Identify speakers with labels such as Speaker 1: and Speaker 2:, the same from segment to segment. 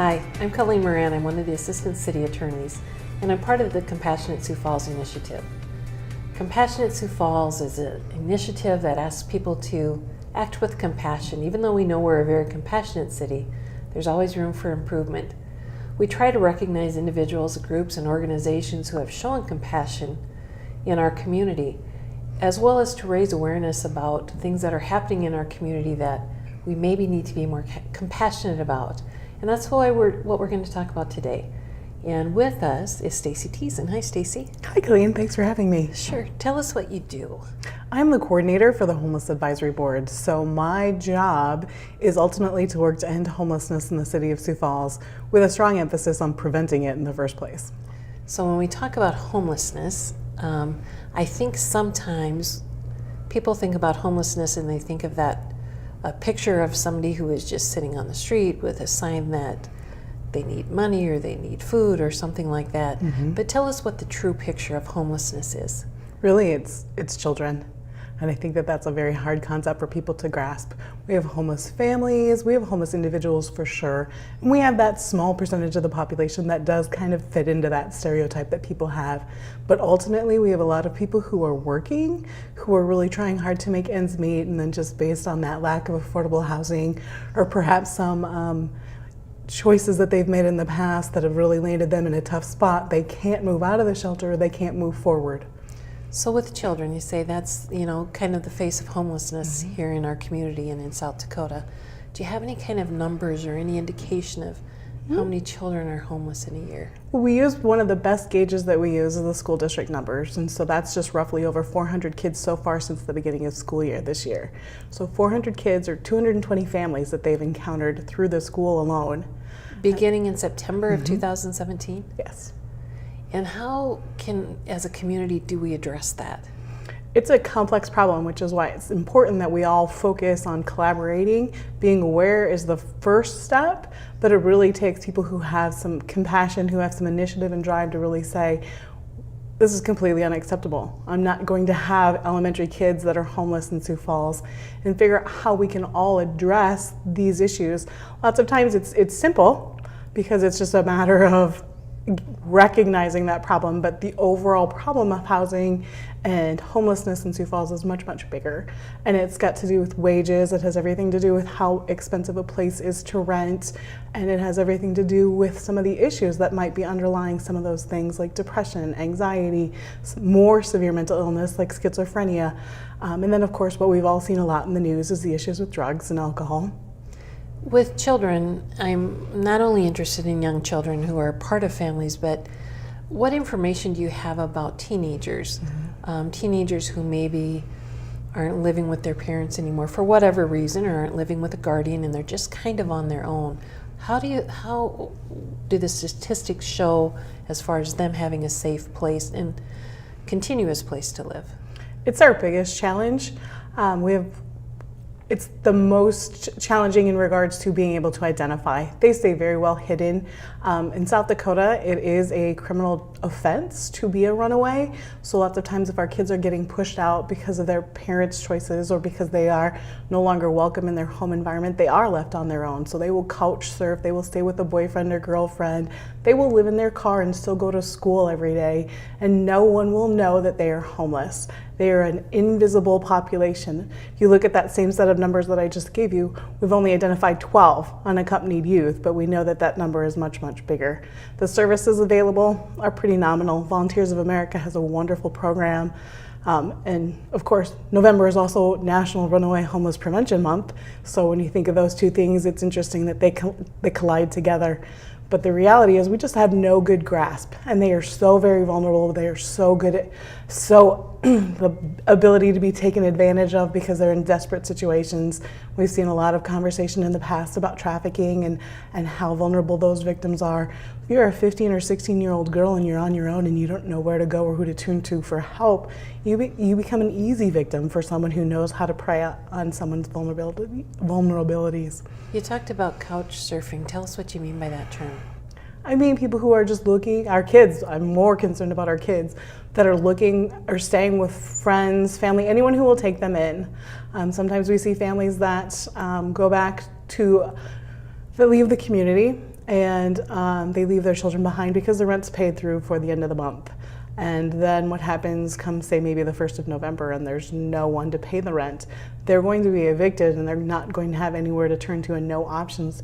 Speaker 1: Hi, I'm Colleen Moran. I'm one of the Assistant City Attorneys, and I'm part of the Compassionate Sioux Falls initiative. Compassionate Sioux Falls is an initiative that asks people to act with compassion. Even though we know we're a very compassionate city, there's always room for improvement. We try to recognize individuals, groups, and organizations who have shown compassion in our community, as well as to raise awareness about things that are happening in our community that we maybe need to be more compassionate about. And that's what we're going to talk about today. And with us is Stacy Teason. Hi, Stacy.
Speaker 2: Hi, Colleen. Thanks for having me.
Speaker 1: Sure. Tell us what you do.
Speaker 2: I'm the coordinator for the Homeless Advisory Board. So my job is ultimately to work to end homelessness in the city of Sioux Falls with a strong emphasis on preventing it in the first place.
Speaker 1: So when we talk about homelessness, I think sometimes people think about homelessness and they think of a picture of somebody who is just sitting on the street with a sign that they need money or they need food or something like that. Mm-hmm. But tell us what the true picture of homelessness is.
Speaker 2: Really, it's children. And I think that that's a very hard concept for people to grasp. We have homeless families, we have homeless individuals for sure, and we have that small percentage of the population that does kind of fit into that stereotype that people have. But ultimately, we have a lot of people who are working, who are really trying hard to make ends meet, and then just based on that lack of affordable housing, or perhaps some choices that they've made in the past that have really landed them in a tough spot, they can't move out of the shelter, they can't move forward.
Speaker 1: So with children, you say that's, kind of the face of homelessness mm-hmm. here in our community and in South Dakota. Do you have any kind of numbers or any indication of how many children are homeless in a year?
Speaker 2: Well, we use one of the best gauges that we use is the school district numbers. And so that's just roughly over 400 kids so far since the beginning of school year this year. So 400 kids or 220 families that they've encountered through the school alone.
Speaker 1: Beginning in September of 2017?
Speaker 2: Yes.
Speaker 1: And how as a community, do we address that?
Speaker 2: It's a complex problem, which is why it's important that we all focus on collaborating. Being aware is the first step, but it really takes people who have some compassion, who have some initiative and drive to really say, this is completely unacceptable. I'm not going to have elementary kids that are homeless in Sioux Falls, and figure out how we can all address these issues. Lots of times it's simple because it's just a matter of recognizing that problem, but the overall problem of housing and homelessness in Sioux Falls is much, much bigger. And it's got to do with wages, it has everything to do with how expensive a place is to rent, and it has everything to do with some of the issues that might be underlying some of those things like depression, anxiety, more severe mental illness like schizophrenia. And then of course what we've all seen a lot in the news is the issues with drugs and alcohol.
Speaker 1: With children, I'm not only interested in young children who are part of families, but what information do you have about teenagers? Mm-hmm. Teenagers who maybe aren't living with their parents anymore for whatever reason, or aren't living with a guardian and they're just kind of on their own. How do the statistics show as far as them having a safe place and continuous place to live?
Speaker 2: It's our biggest challenge. It's the most challenging in regards to being able to identify. They stay very well hidden. In South Dakota, it is a criminal offense to be a runaway. So lots of times if our kids are getting pushed out because of their parents' choices or because they are no longer welcome in their home environment, they are left on their own. So they will couch surf, they will stay with a boyfriend or girlfriend, they will live in their car and still go to school every day, and no one will know that they are homeless. They are an invisible population. If you look at that same set of numbers that I just gave you, we've only identified 12 unaccompanied youth, but we know that that number is much, much bigger. The services available are pretty nominal. Volunteers of America has a wonderful program. And of course, November is also National Runaway Homeless Prevention Month. So when you think of those two things, it's interesting that they collide together. But the reality is we just have no good grasp, and they are so very vulnerable. They are so good at the ability to be taken advantage of because they're in desperate situations. We've seen a lot of conversation in the past about trafficking and how vulnerable those victims are. If you're a 15 or 16-year-old girl and you're on your own and you don't know where to go or who to turn to for help, you become an easy victim for someone who knows how to prey on someone's vulnerabilities.
Speaker 1: You talked about couch surfing. Tell us what you mean by that term.
Speaker 2: I mean people who are just looking, our kids, I'm more concerned about our kids, that are looking or staying with friends, family, anyone who will take them in. Sometimes we see families that go back to, that leave the community and they leave their children behind because the rent's paid through for the end of the month. And then what happens come, say, maybe the 1st of November, and there's no one to pay the rent. They're going to be evicted, and they're not going to have anywhere to turn to and no options.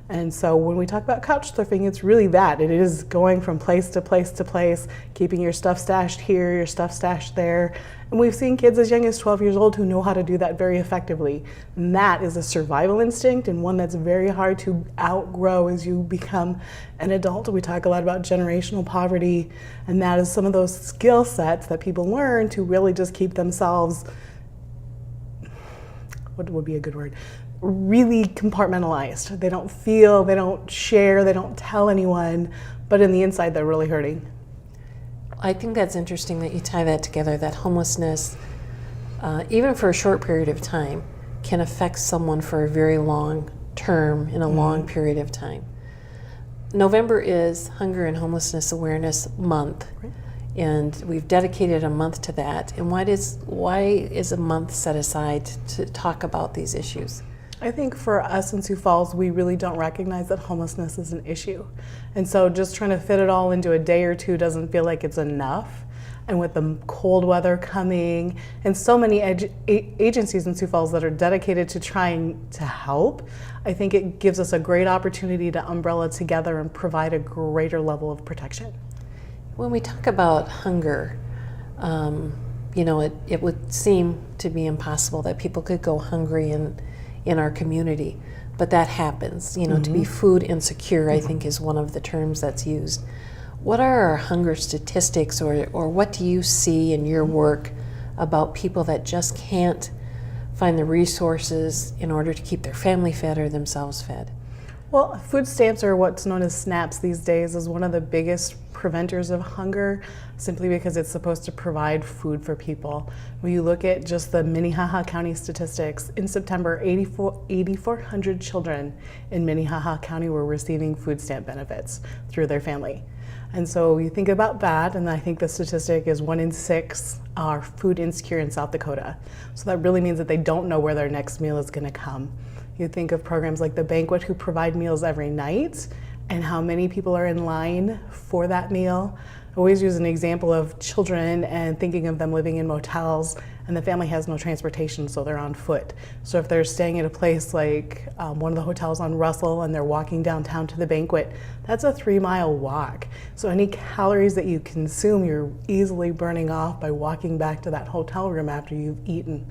Speaker 2: And so when we talk about couch surfing, it's really that. It is going from place to place to place, keeping your stuff stashed here, your stuff stashed there. And we've seen kids as young as 12 years old who know how to do that very effectively. And that is a survival instinct, and one that's very hard to outgrow as you become an adult. We talk a lot about generational poverty, and that is some of those skill sets that people learn to really just keep themselves, what would be a good word? Really compartmentalized. They don't feel, they don't share, they don't tell anyone, but in the inside they're really hurting.
Speaker 1: I think that's interesting that you tie that together, that homelessness, even for a short period of time, can affect someone for a very long term in a long period of time. November is Hunger and Homelessness Awareness Month, and we've dedicated a month to that. And why is a month set aside to talk about these issues?
Speaker 2: I think for us in Sioux Falls, we really don't recognize that homelessness is an issue. And so just trying to fit it all into a day or two doesn't feel like it's enough. And with the cold weather coming and so many agencies in Sioux Falls that are dedicated to trying to help, I think it gives us a great opportunity to umbrella together and provide a greater level of protection.
Speaker 1: When we talk about hunger, it would seem to be impossible that people could go hungry in our community, but that happens. To be food insecure, I think, is one of the terms that's used. What are our hunger statistics, or what do you see in your work about people that just can't find the resources in order to keep their family fed or themselves fed?
Speaker 2: Well, food stamps, or what's known as SNAPs these days, is one of the biggest preventers of hunger, simply because it's supposed to provide food for people. When you look at just the Minnehaha County statistics, in September, 8,400 children in Minnehaha County were receiving food stamp benefits through their family. And so you think about that, and I think the statistic is 1 in 6 are food insecure in South Dakota. So that really means that they don't know where their next meal is going to come. You think of programs like The Banquet, who provide meals every night, and how many people are in line for that meal. I always use an example of children and thinking of them living in motels, and the family has no transportation, so they're on foot. So if they're staying at a place like one of the hotels on Russell and they're walking downtown to The Banquet, that's a 3-mile walk. So any calories that you consume, you're easily burning off by walking back to that hotel room after you've eaten.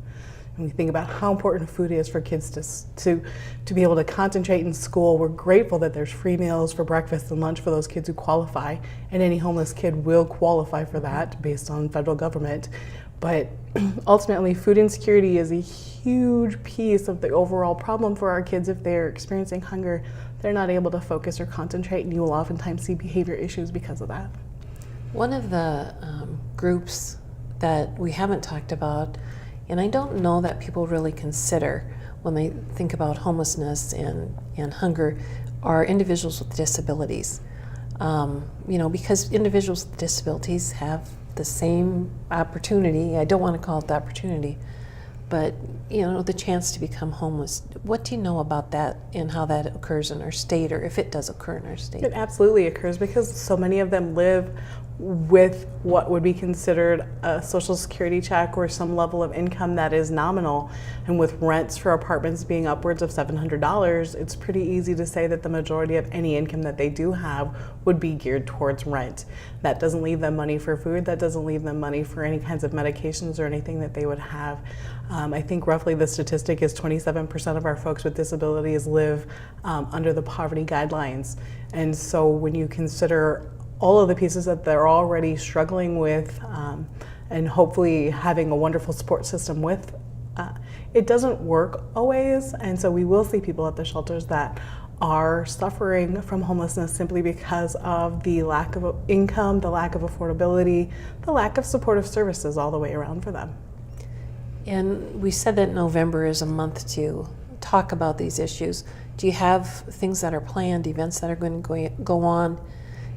Speaker 2: And we think about how important food is for kids to be able to concentrate in school. We're grateful that there's free meals for breakfast and lunch for those kids who qualify, and any homeless kid will qualify for that based on federal government. But ultimately, food insecurity is a huge piece of the overall problem for our kids. If they're experiencing hunger, they're not able to focus or concentrate, and you will oftentimes see behavior issues because of that.
Speaker 1: One of the groups that we haven't talked about, and I don't know that people really consider when they think about homelessness and hunger, are individuals with disabilities. Because individuals with disabilities have the same opportunity, I don't want to call it the opportunity, but the chance to become homeless. What do you know about that and how that occurs in our state, or if it does occur in our state?
Speaker 2: It absolutely occurs because so many of them live with what would be considered a Social Security check or some level of income that is nominal. And with rents for apartments being upwards of $700, it's pretty easy to say that the majority of any income that they do have would be geared towards rent. That doesn't leave them money for food, that doesn't leave them money for any kinds of medications or anything that they would have. I think roughly the statistic is 27% of our folks with disabilities live under the poverty guidelines. And so when you consider all of the pieces that they're already struggling with, and hopefully having a wonderful support system with, it doesn't work always. And so we will see people at the shelters that are suffering from homelessness simply because of the lack of income, the lack of affordability, the lack of supportive services all the way around for them.
Speaker 1: And we said that November is a month to talk about these issues. Do you have things that are planned, events that are going to go on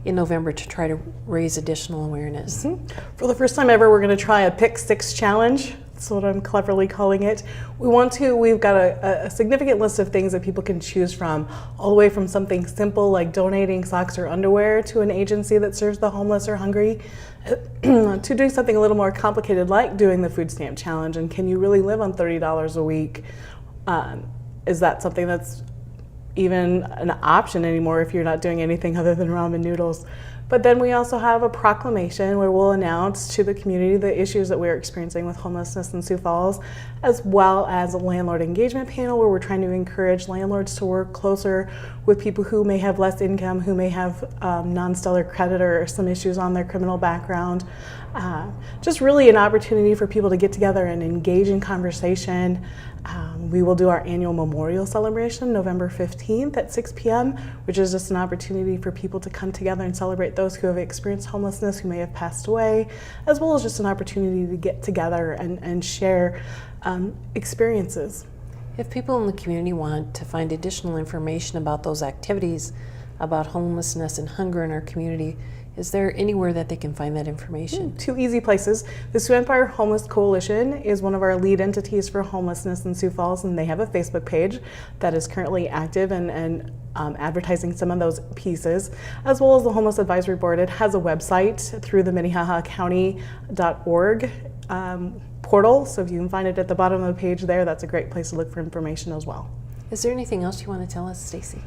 Speaker 1: in November to try to raise additional awareness?
Speaker 2: For the first time ever, we're going to try a Pick 6 challenge That's what I'm cleverly calling it. We've got a significant list of things that people can choose from, all the way from something simple like donating socks or underwear to an agency that serves the homeless or hungry, to doing something a little more complicated like doing the food stamp challenge. And can you really live on $30 a week? Is that something that's even an option anymore if you're not doing anything other than ramen noodles? But then we also have a proclamation where we'll announce to the community the issues that we're experiencing with homelessness in Sioux Falls, as well as a landlord engagement panel where we're trying to encourage landlords to work closer with people who may have less income, who may have non-stellar credit or some issues on their criminal background. Just really an opportunity for people to get together and engage in conversation. We will do our annual memorial celebration November 15th at 6 p.m., which is just an opportunity for people to come together and celebrate those who have experienced homelessness, who may have passed away, as well as just an opportunity to get together and share experiences.
Speaker 1: If people in the community want to find additional information about those activities, about homelessness and hunger in our community, is there anywhere that they can find that information?
Speaker 2: Two easy places. The Sioux Empire Homeless Coalition is one of our lead entities for homelessness in Sioux Falls, and they have a Facebook page that is currently active and advertising some of those pieces, as well as the Homeless Advisory Board. It has a website through the minnehahacounty.org portal, so if you can find it at the bottom of the page there, that's a great place to look for information as well.
Speaker 1: Is there anything else you want to tell us, Stacy?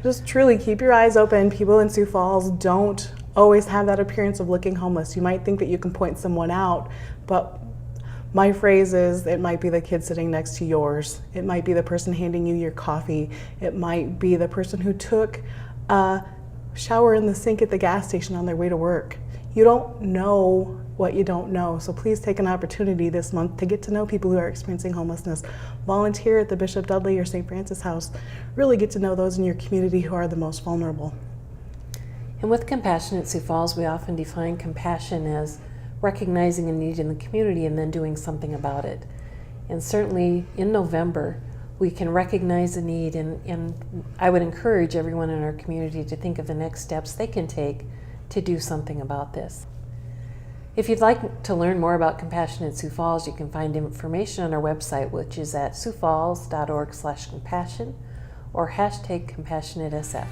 Speaker 2: Just truly keep your eyes open. People in Sioux Falls don't always have that appearance of looking homeless. You might think that you can point someone out, but my phrase is it might be the kid sitting next to yours. It might be the person handing you your coffee. It might be the person who took a shower in the sink at the gas station on their way to work. You don't know what you don't know, so please take an opportunity this month to get to know people who are experiencing homelessness. Volunteer at the Bishop Dudley or St. Francis House. Really get to know those in your community who are the most vulnerable.
Speaker 1: And with Compassion at Sioux Falls, we often define compassion as recognizing a need in the community and then doing something about it. And certainly in November, we can recognize a need, and I would encourage everyone in our community to think of the next steps they can take to do something about this. If you'd like to learn more about Compassion at Sioux Falls, you can find information on our website, which is at siouxfalls.org/compassion or #CompassionateSF.